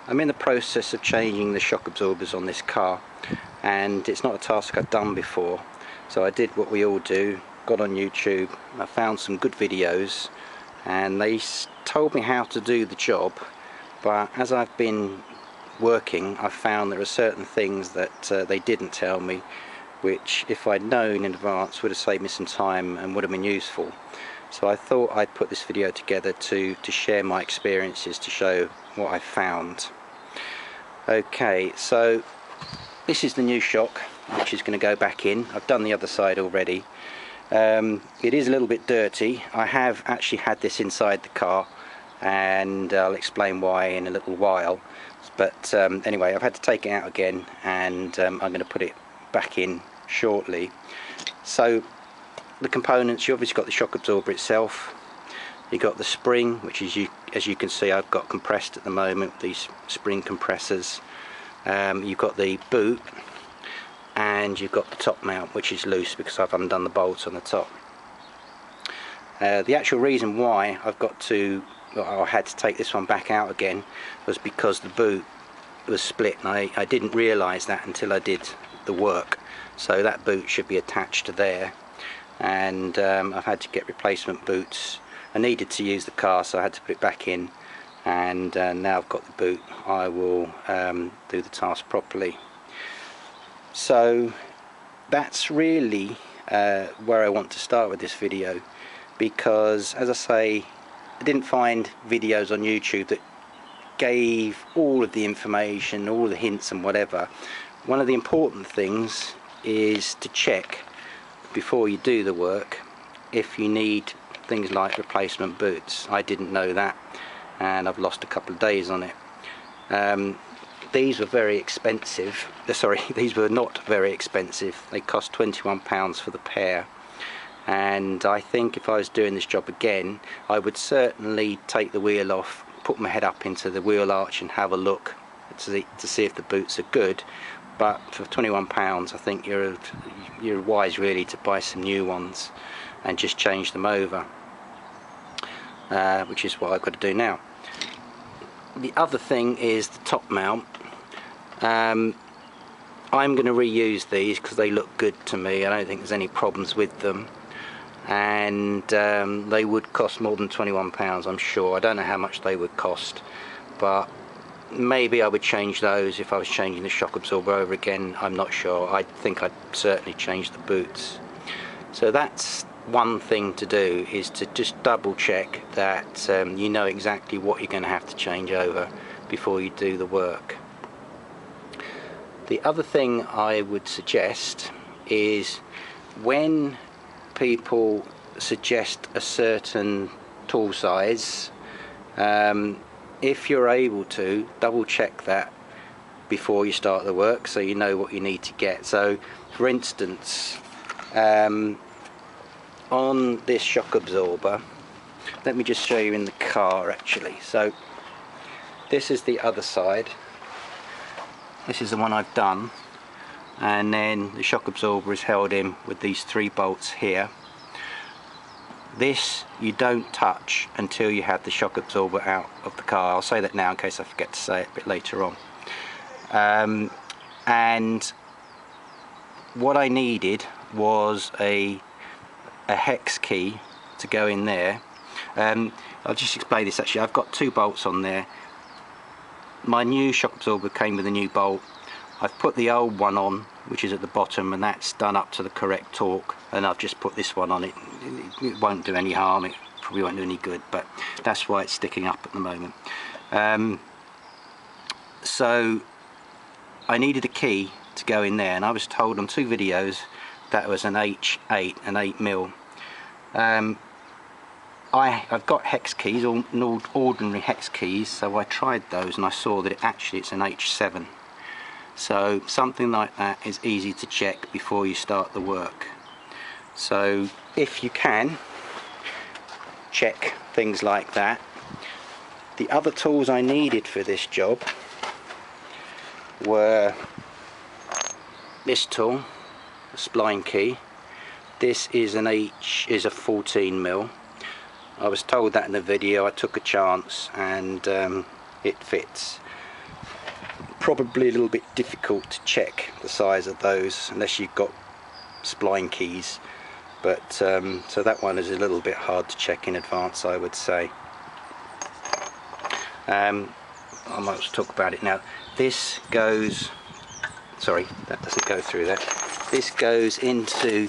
I'm in the process of changing the shock absorbers on this car, and it's not a task I've done before, so I did what we all do, got on YouTube, I found some good videos, and they told me how to do the job, but as I've been working I've found there are certain things that they didn't tell me, which if I'd known in advance would have saved me some time and would have been useful. So I thought I'd put this video together to share my experiences, to show what I found. Okay, so this is the new shock, which is going to go back in. I've done the other side already. It is a little bit dirty. I have actually had this inside the car, and I'll explain why in a little while. But anyway, I've had to take it out again, and I'm going to put it back in shortly. So the components, you obviously got the shock absorber itself, you got the spring, which is, as you can see, I've got compressed at the moment, these spring compressors. You've got the boot, and you've got the top mount, which is loose because I've undone the bolts on the top. The actual reason why I had to take this one back out again was because the boot was split, and I didn't realise that until I did the work. So that boot should be attached to there, and I've had to get replacement boots. I needed to use the car, so I had to put it back in, and now I've got the boot, I will do the task properly. So that's really where I want to start with this video, because as I say, I didn't find videos on YouTube that gave all of the information, all the hints and whatever. One of the important things is to check before you do the work if you need things like replacement boots. I didn't know that, and I've lost a couple of days on it. These were very expensive. Sorry, these were not very expensive. They cost £21 for the pair, and I think if I was doing this job again, I would certainly take the wheel off, put my head up into the wheel arch and have a look to see if the boots are good. But for £21 I think you're wise really to buy some new ones and just change them over, which is what I've got to do now. The other thing is the top mount. I'm going to reuse these because they look good to me. I don't think there's any problems with them, and they would cost more than £21, I'm sure. I don't know how much they would cost, but maybe I would change those if I was changing the shock absorber over again. I'm not sure. I think I'd certainly change the boots. So that's one thing to do, is to just double check that you know exactly what you're going to have to change over before you do the work. The other thing I would suggest is, when people suggest a certain tool size, if you're able to, double check that before you start the work so you know what you need to get. So for instance, on this shock absorber, let me just show you in the car actually. So this is the other side, this is the one I've done, and then the shock absorber is held in with these 3 bolts here. This you don't touch until you have the shock absorber out of the car. I'll say that now in case I forget to say it a bit later on. And what I needed was a hex key to go in there. I'll just explain this actually. I've got 2 bolts on there. My new shock absorber came with a new bolt. I've put the old one on, which is at the bottom, and that's done up to the correct torque, and I've just put this one on. It won't do any harm, it probably won't do any good, but that's why it's sticking up at the moment. So I needed a key to go in there, and I was told on 2 videos that was an H8, an 8mm. I've got hex keys, ordinary hex keys, so I tried those and I saw that it's an H7. So something like that is easy to check before you start the work. So if you can, check things like that. The other tools I needed for this job were this tool, a spline key. This is a 14mm. I was told that in the video. I took a chance, and it fits. probably a little bit difficult to check the size of those unless you've got spline keys, but so that one is a little bit hard to check in advance, I would say. I might as well talk about it now. This goes, sorry, that doesn't go through there. This goes into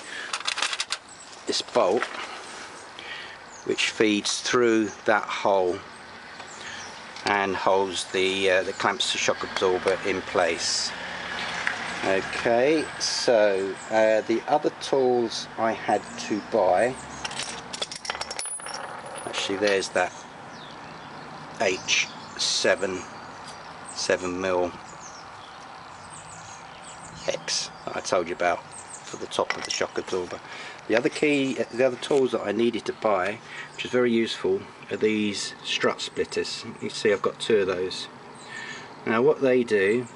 this bolt which feeds through that hole and holds the clamps the shock absorber in place. Okay, so the other tools I had to buy, actually there's that H7 7mm X that I told you about for the top of the shock absorber. The other tools that I needed to buy, which is very useful, are these strut splitters. You can see I've got two of those. Now what they do,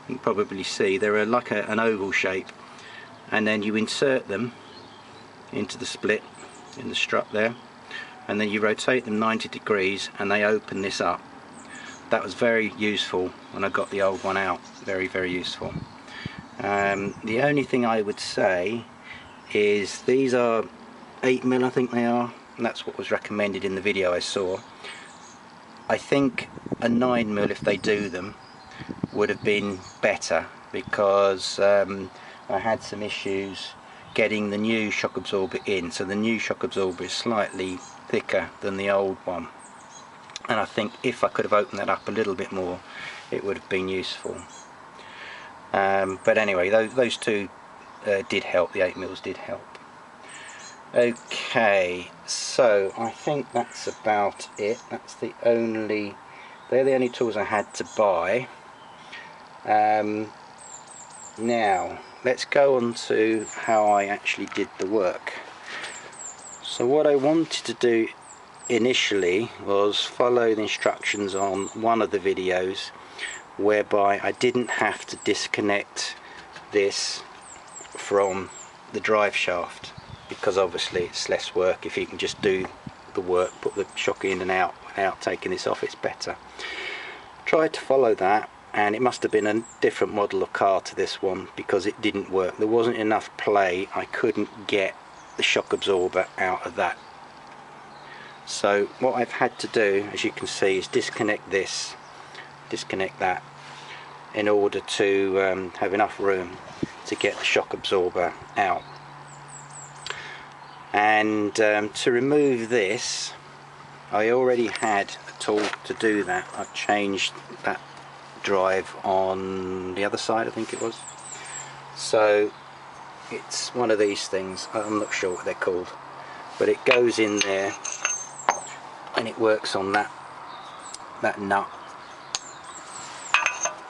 you can probably see, they're like an oval shape, and then you insert them into the split in the strut there, and then you rotate them 90 degrees and they open this up. That was very useful when I got the old one out, very useful. The only thing I would say is these are 8mm, I think they are, and that's what was recommended in the video I saw. I think a 9mm, if they do them, would have been better, because I had some issues getting the new shock absorber in. So the new shock absorber is slightly thicker than the old one, and I think if I could have opened that up a little bit more, it would have been useful. But anyway, those two did help, the 8mm did help. Okay, so I think that's about it. They're the only tools I had to buy. Now let's go on to how I actually did the work. So what I wanted to do initially was follow the instructions on one of the videos, whereby I didn't have to disconnect this from the drive shaft, because obviously it's less work. If you can just do the work, put the shock in and out without taking this off, it's better. Tried to follow that, and it must have been a different model of car to this one, because it didn't work. There wasn't enough play. I couldn't get the shock absorber out of that. So what I've had to do, as you can see, is disconnect this, disconnect that, in order to have enough room to get the shock absorber out. And to remove this, I already had a tool to do that. I've changed that drive on the other side, I think it was. So it's one of these things, I'm not sure what they're called, but it goes in there and it works on that nut,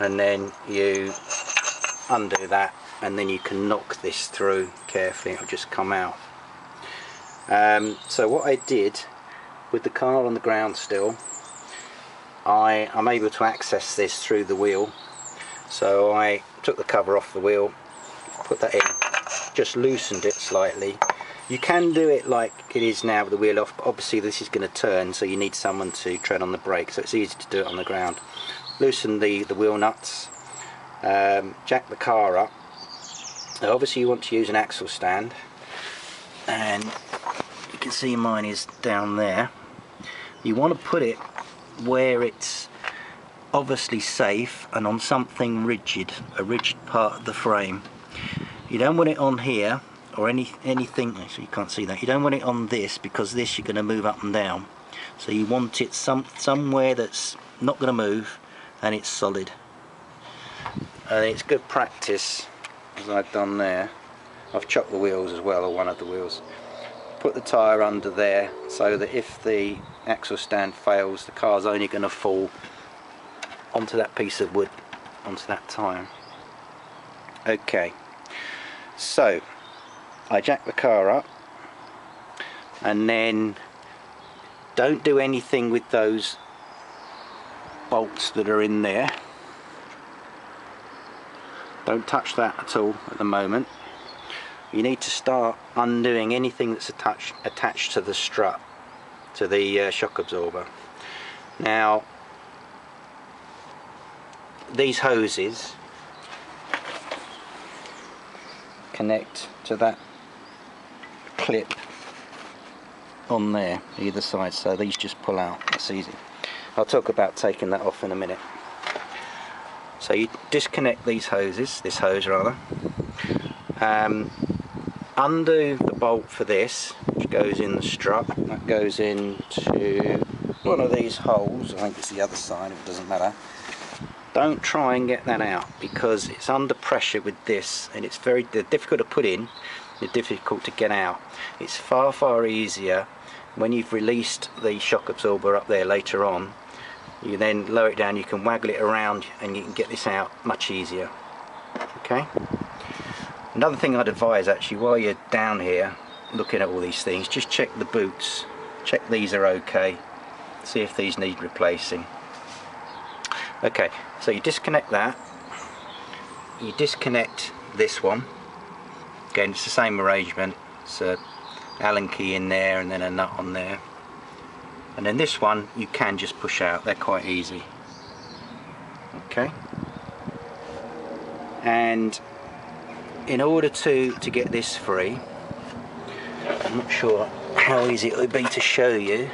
and then you undo that, and then you can knock this through carefully. It'll just come out. So what I did with the car on the ground still, I'm able to access this through the wheel. So I took the cover off the wheel, put that in, just loosened it slightly. You can do it like it is now with the wheel off, but obviously this is going to turn, so you need someone to tread on the brake, so it's easy to do it on the ground. Loosen the wheel nuts, jack the car up. Now obviously you want to use an axle stand, and you can see mine is down there. You want to put it where it's obviously safe and on something rigid, a rigid part of the frame. You don't want it on here or anything, actually you can't see that. You don't want it on this, because this you're going to move up and down. So you want it somewhere that's not going to move and it's solid. And it's good practice, as I've done there. I've chopped the wheels as well, or one of the wheels. Put the tyre under there, so that if the axle stand fails, the car's only going to fall onto that piece of wood, onto that tyre. Okay, so I jack the car up, and then don't do anything with those bolts that are in there. Don't touch that at all at the moment. You need to start undoing anything that's attached to the strut, to the shock absorber. Now these hoses connect to that clip on there either side, so these just pull out. That's easy. I'll talk about taking that off in a minute. So you disconnect these hoses, this hose rather, undo the bolt for this, which goes in the strut. That goes into one of these holes. I think it's the other side, it doesn't matter. Don't try and get that out because it's under pressure with this, and it's very difficult to put in, it's difficult to get out. It's far easier when you've released the shock absorber up there later on. You then lower it down, you can waggle it around and you can get this out much easier. Okay. Another thing I'd advise actually, while you're down here looking at all these things, just check the boots, check these are okay, see if these need replacing. Okay, so you disconnect that, you disconnect this one, again it's the same arrangement, it's a Allen key in there and then a nut on there, and then this one you can just push out, they're quite easy. Okay, and in order to get this free, I'm not sure how easy it would be to show you,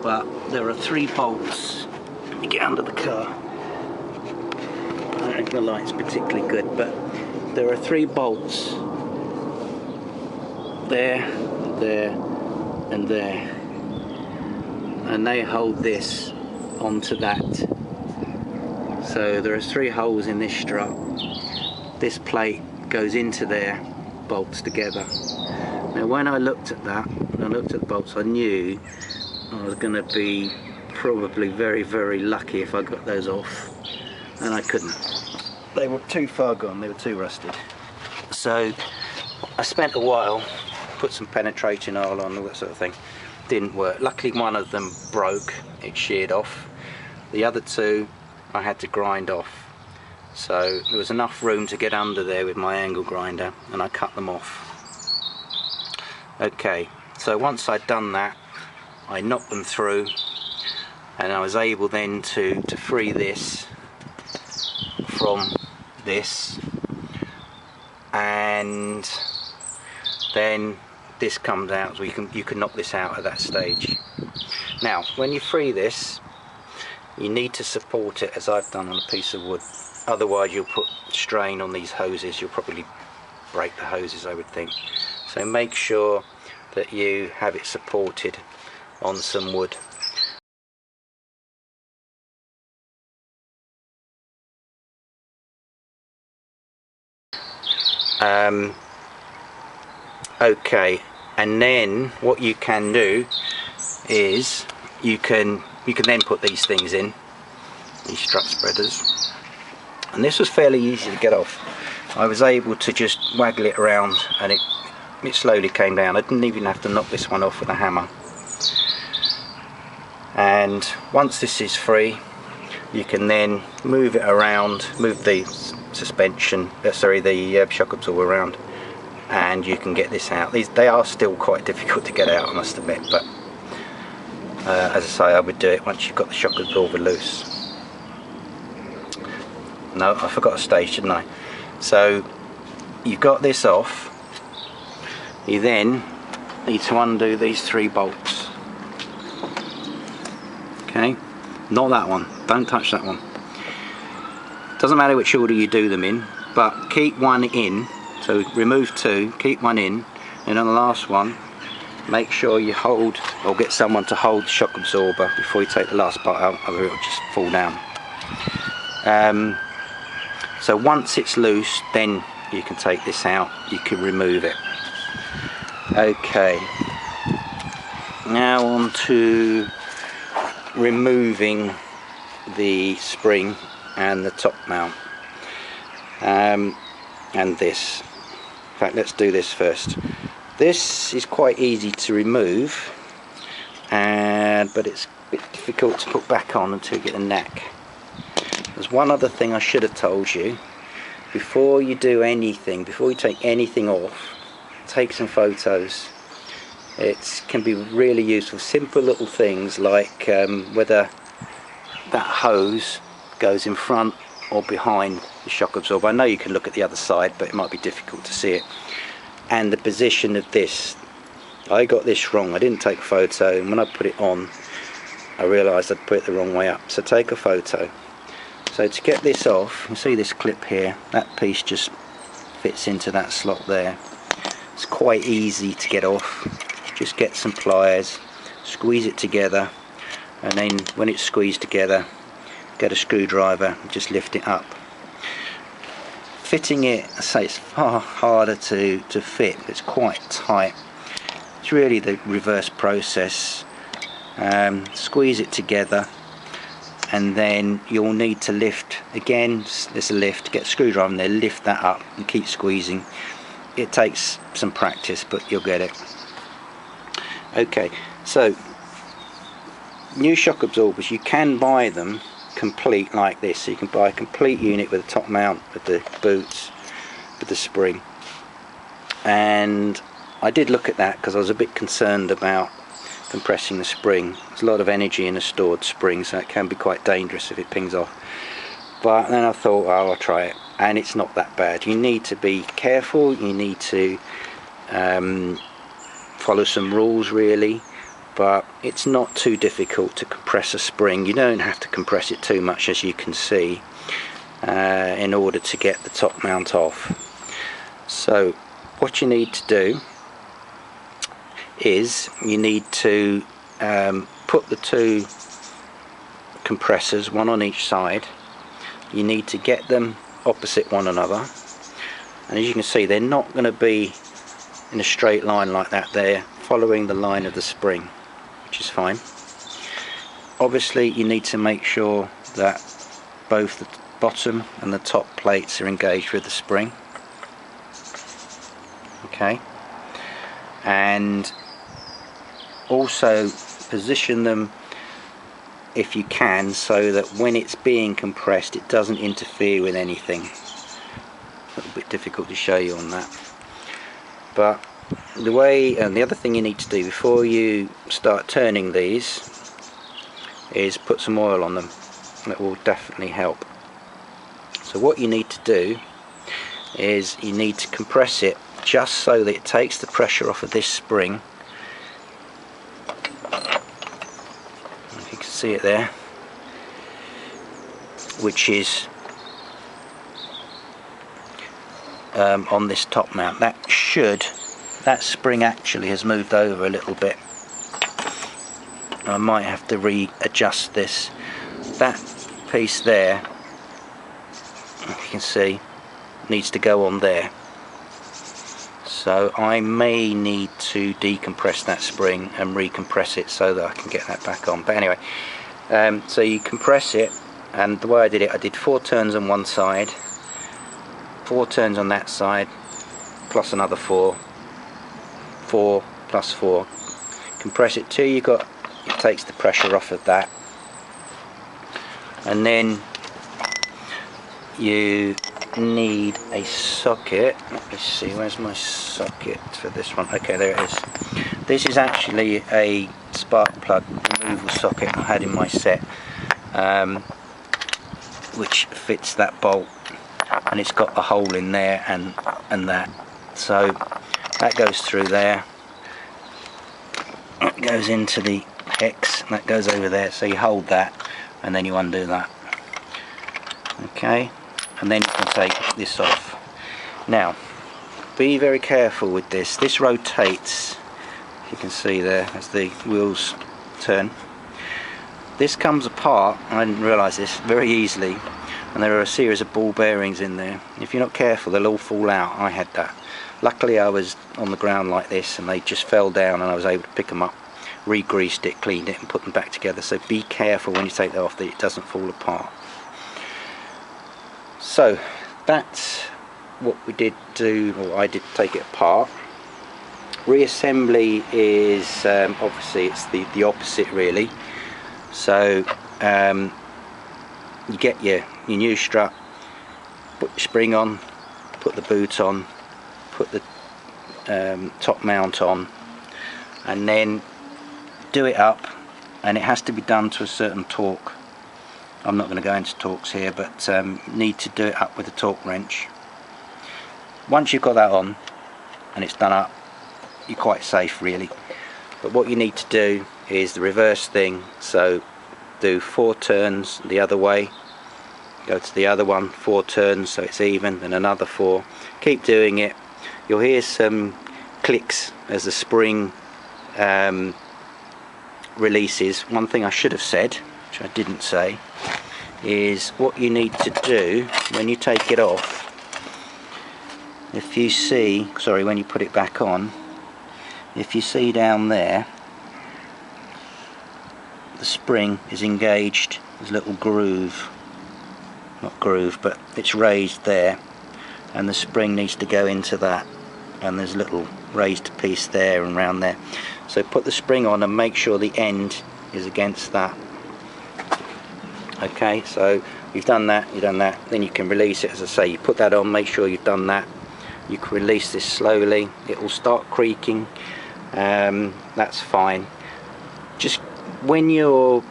but there are 3 bolts. Let me get under the car. I don't think the light's particularly good, but there are 3 bolts there, there and there, and they hold this onto that. So there are 3 holes in this strut. This plate goes into there, bolts together. Now when I looked at that, when I looked at the bolts, I knew I was going to be probably very lucky if I got those off, and I couldn't. They were too far gone, they were too rusted. So I spent a while, put some penetrating oil on, all that sort of thing. Didn't work. Luckily one of them broke, it sheared off. The other 2 I had to grind off. So there was enough room to get under there with my angle grinder, and I cut them off. Okay, so once I'd done that, I knocked them through, and I was able then to free this from this, and then this comes out, so you can knock this out at that stage. Now when you free this, you need to support it as I've done on a piece of wood, otherwise you'll put strain on these hoses, you'll probably break the hoses I would think. So make sure that you have it supported on some wood. Okay, and then what you can do is you can then put these things in, these strut spreaders, and this was fairly easy to get off. I was able to just waggle it around and it slowly came down. I didn't even have to knock this one off with a hammer. And once this is free, you can then move it around, move the suspension, the shock absorber around, and you can get this out. They are still quite difficult to get out, I must admit, but as I say, I would do it once you've got the shock absorber loose. No, I forgot a stage, didn't I? So you've got this off, you then need to undo these 3 bolts. Okay, not that one, don't touch that one. Doesn't matter which order you do them in, but keep one in, so remove 2, keep one in, and on the last one make sure you hold, or get someone to hold the shock absorber before you take the last part out, otherwise it will just fall down. So once it's loose, then you can take this out, you can remove it. Okay, now on to removing the spring and the top mount, and this. In fact, let's do this first. This is quite easy to remove, but it's a bit difficult to put back on until you get the neck. There's one other thing I should have told you. Before you do anything, before you take anything off, take some photos. It can be really useful. Simple little things like whether that hose goes in front or behind the shock absorber. I know you can look at the other side, but it might be difficult to see it. And the position of this, I got this wrong. I didn't take a photo, and when I put it on I realised I'd put it the wrong way up. So take a photo. So to get this off, you see this clip here, that piece just fits into that slot there. It's quite easy to get off. Just get some pliers, squeeze it together, and then when it's squeezed together, get a screwdriver and just lift it up. Fitting it, I say it's far harder to fit. It's quite tight. It's really the reverse process. Squeeze it together, and then you'll need to lift again. There's a lift, get a screwdriver in there, lift that up and keep squeezing. It takes some practice, but you'll get it. Okay, so new shock absorbers, you can buy them complete like this. So you can buy a complete unit with a top mount, with the boots, with the spring. And I did look at that because I was a bit concerned about compressing the spring. There's a lot of energy in a stored spring, so it can be quite dangerous if it pings off. But then I thought, oh, I'll try it, and it's not that bad. You need to be careful, you need to follow some rules really, but it's not too difficult to compress a spring. You don't have to compress it too much, as you can see, in order to get the top mount off. So what you need to do is you need to put the two compressors, one on each side. You need to get them opposite one another, and as you can see, they're not going to be in a straight line like that. They're following the line of the spring, which is fine. Obviously you need to make sure that both the bottom and the top plates are engaged with the spring. Okay, and also position them, if you can, so that when it's being compressed it doesn't interfere with anything. A little bit difficult to show you on that, but the way, and the other thing you need to do before you start turning these is put some oil on them. That will definitely help. So what you need to do is you need to compress it just so that it takes the pressure off of this spring. If you can see it there, which is on this top mount. That spring actually has moved over a little bit. I might have to readjust this. That piece there, if you can see, needs to go on there. So I may need to decompress that spring and recompress it so that I can get that back on. But anyway, so you compress it, and the way I did it, I did 4 turns on one side, 4 turns on that side, plus another 4, 4 plus 4. Compress it till it takes the pressure off of that, and then you need a socket. Let me see, where's my socket for this one? Okay, there it is. This is actually a spark plug removal socket I had in my set, which fits that bolt, and it's got a hole in there and that. So that goes through there, that goes into the hex, and that goes over there. So you hold that and then you undo that. Okay, and then you can take this off. Now be very careful with this. This rotates, you can see there as the wheels turn. This comes apart, I didn't realise this, very easily, and there are a series of ball bearings in there. If you're not careful they'll all fall out. I had that. Luckily I was on the ground like this and they just fell down and I was able to pick them up, re-greased it, cleaned it and put them back together. So be careful when you take that off that it doesn't fall apart. So that's what we did do, or I did take it apart. Reassembly is obviously it's the opposite really. So you get your new strut, put your spring on, put the boot on, put the top mount on, and then do it up, and it has to be done to a certain torque. I'm not going to go into torques here, but need to do it up with a torque wrench. Once you've got that on and it's done up, you're quite safe really. But what you need to do is the reverse thing, so do 4 turns the other way, go to the other one, 4 turns so it's even, then another 4, keep doing it. You'll hear some clicks as the spring releases. One thing I should have said, which I didn't say, is what you need to do when you take it off. If you see, sorry, when you put it back on, if you see down there, the spring is engaged. There's a little groove, not groove, but it's raised there, and the spring needs to go into that, and there's a little raised piece there and round there. So put the spring on and make sure the end is against that. Okay, so you've done that, then you can release it. As I say, you put that on, make sure you've done that. You can release this slowly, it will start creaking, that's fine. Just when you're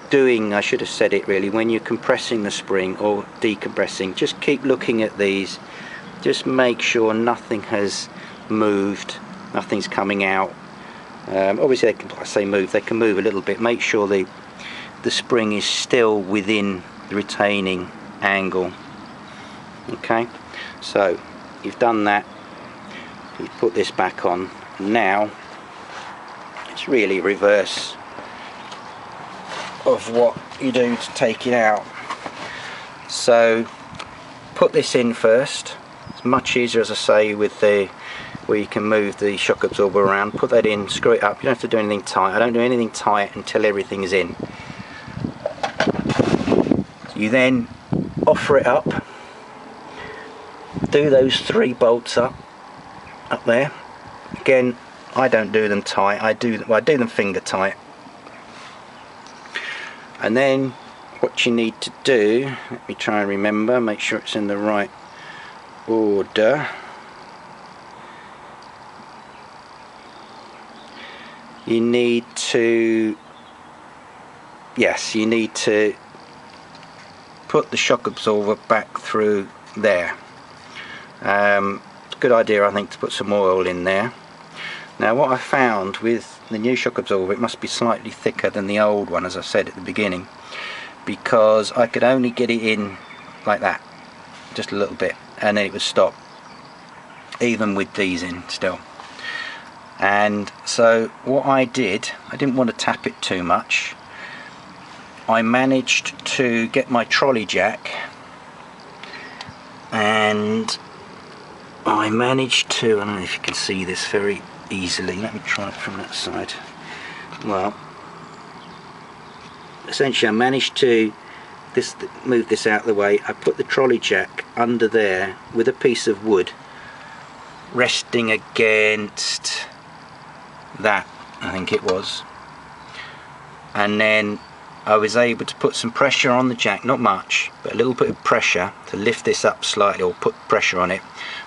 doing, I should have said it really, when you're compressing the spring or decompressing, just keep looking at these, just make sure nothing has moved, nothing's coming out. Obviously they can, I say move, they can move a little bit. Make sure the spring is still within the retaining angle. Okay, so you've done that, you put this back on. Now it's really reverse of what you do to take it out. So put this in first. It's much easier, as I say, with the where you can move the shock absorber around. Put that in, screw it up. You don't have to do anything tight. I don't do anything tight until everything's in. You then offer it up, do those 3 bolts up there. Again, I don't do them tight, I do them finger tight. And then what you need to do, let me try and remember, make sure it's in the right order. You need to, yes, you need to put the shock absorber back through there. It's a good idea, I think, to put some oil in there. Now what I found with the new shock absorber, it must be slightly thicker than the old one, as I said at the beginning, because I could only get it in like that, just a little bit, and then it would stop, even with these in still. And so what I did, I didn't want to tap it too much. I managed to get my trolley jack, and I managed to, I don't know if you can see this very easily, let me try it from that side. Well, essentially I managed to move this out of the way. I put the trolley jack under there with a piece of wood resting against that, I think it was, and then I was able to put some pressure on the jack, not much, but a little bit of pressure to lift this up slightly, or put pressure on it,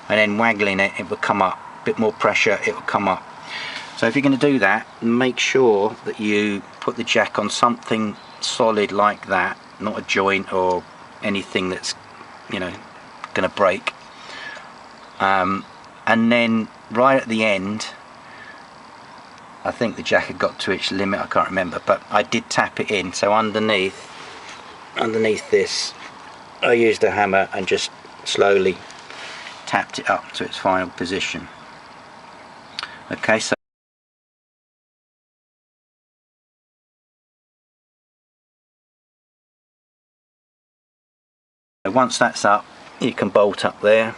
and then waggling it, it will come up. A bit more pressure, it will come up. So if you're going to do that, make sure that you put the jack on something solid like that, not a joint or anything that's, you know, going to break. And then right at the end, I think the jack had got to its limit, I can't remember, but I did tap it in. So underneath this, I used a hammer and just slowly tapped it up to its final position. Okay, so once that's up, you can bolt up there.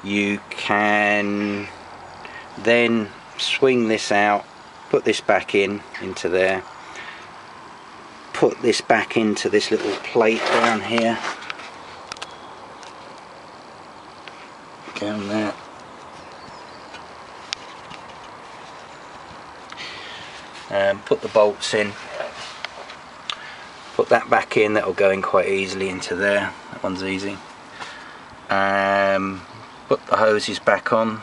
You can then swing this out, put this back into there, put this back into this little plate down here, down there, put the bolts in, put that back in. That will go in quite easily into there. That one's easy. Put the hoses back on,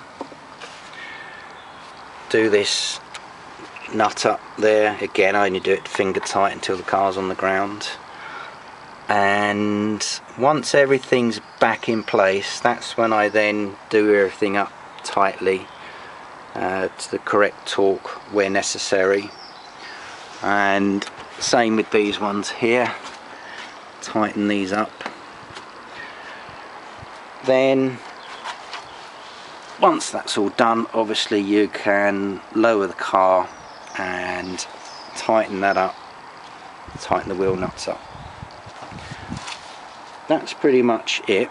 do this nut up there. Again, I only do it finger tight until the car's on the ground. And once everything's back in place, that's when I then do everything up tightly to the correct torque where necessary. And same with these ones here, tighten these up. Then once that's all done, obviously you can lower the car and tighten that up, tighten the wheel nuts up. That's pretty much it.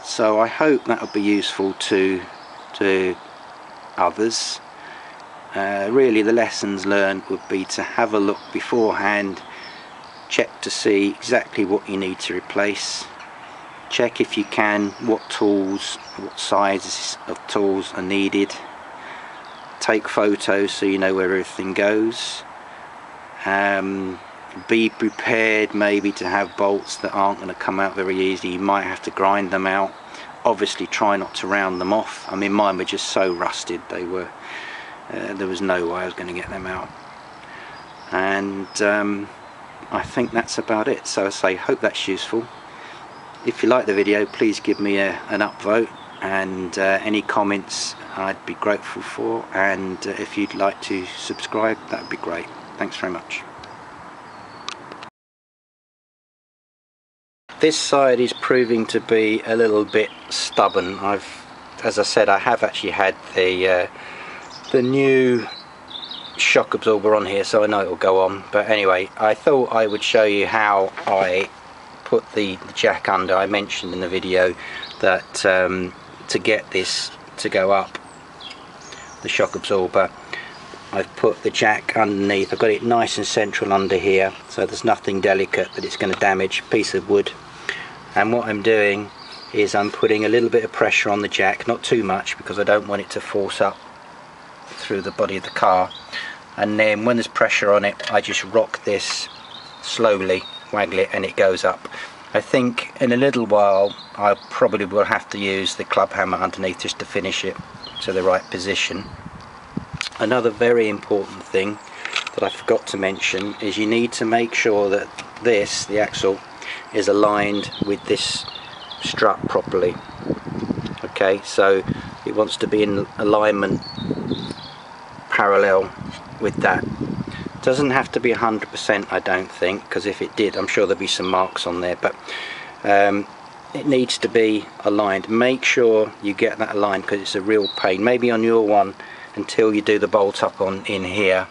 So I hope that will be useful to others. Really the lessons learned would be to have a look beforehand, check to see exactly what you need to replace, check if you can what tools, what sizes of tools are needed, take photos so you know where everything goes. Be prepared maybe to have bolts that aren't going to come out very easily. You might have to grind them out. Obviously try not to round them off. I mean, mine were just so rusted, they were there was no way I was going to get them out. And I think that's about it. So I say, hope that's useful. If you like the video, please give me an upvote, and any comments I'd be grateful for, and if you'd like to subscribe, that would be great. Thanks very much. This side is proving to be a little bit stubborn. As I said, I have actually had the new shock absorber on here, so I know it will go on. But anyway, I thought I would show you how I put the jack under. I mentioned in the video that to get this to go up, the shock absorber, I've put the jack underneath. I've got it nice and central under here, so there's nothing delicate that it's going to damage. Piece of wood. And what I'm doing is I'm putting a little bit of pressure on the jack, not too much because I don't want it to force up through the body of the car. And then when there's pressure on it, I just rock this slowly, waggle it, and it goes up. I think in a little while I probably will have to use the club hammer underneath just to finish it to the right position. Another very important thing that I forgot to mention is you need to make sure that this, the axle, is aligned with this strut properly. Okay, so it wants to be in alignment parallel with that. Doesn't have to be 100%, I don't think, because if it did, I'm sure there'd be some marks on there, but it needs to be aligned. Make sure you get that aligned, because it's a real pain. Maybe on your one, until you do the bolt up on in here,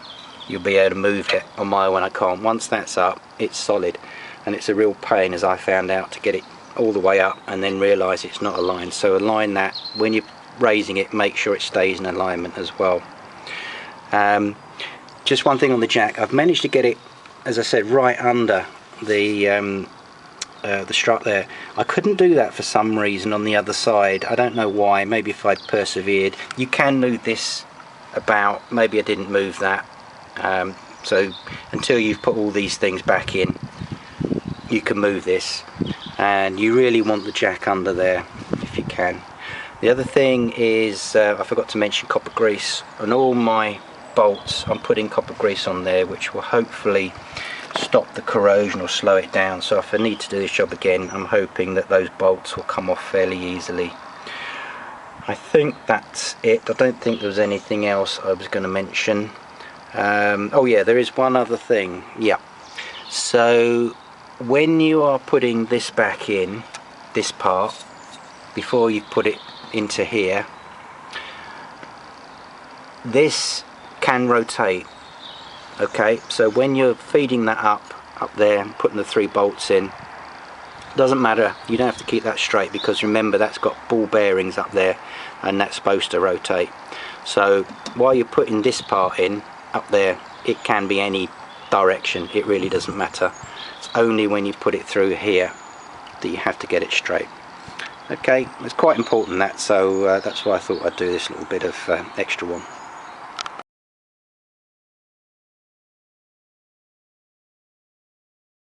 you'll be able to move it. On my one I can't. Once that's up, it's solid, and it's a real pain, as I found out, to get it all the way up and then realise it's not aligned. So align that when you're raising it, make sure it stays in alignment as well. Just one thing on the jack, I've managed to get it, as I said, right under the strut there. I couldn't do that for some reason on the other side. I don't know why. Maybe if I'd persevered. You can move this about. Maybe I didn't move that. So until you've put all these things back in, you can move this, and you really want the jack under there if you can. The other thing is I forgot to mention copper grease. On all my bolts I'm putting copper grease on there, which will hopefully stop the corrosion or slow it down. So if I need to do this job again, I'm hoping that those bolts will come off fairly easily. I think that's it. I don't think there was anything else I was going to mention. Oh yeah, there is one other thing. Yeah, so when you are putting this back in, this part, before you put it into here, this can rotate. Okay, so when you're feeding that up there, putting the 3 bolts in, doesn't matter, you don't have to keep that straight, because remember that's got ball bearings up there and that's supposed to rotate. So while you're putting this part in up there, it can be any direction, it really doesn't matter. It's only when you put it through here that you have to get it straight. Okay, it's quite important that, so that's why I thought I'd do this little bit of extra one.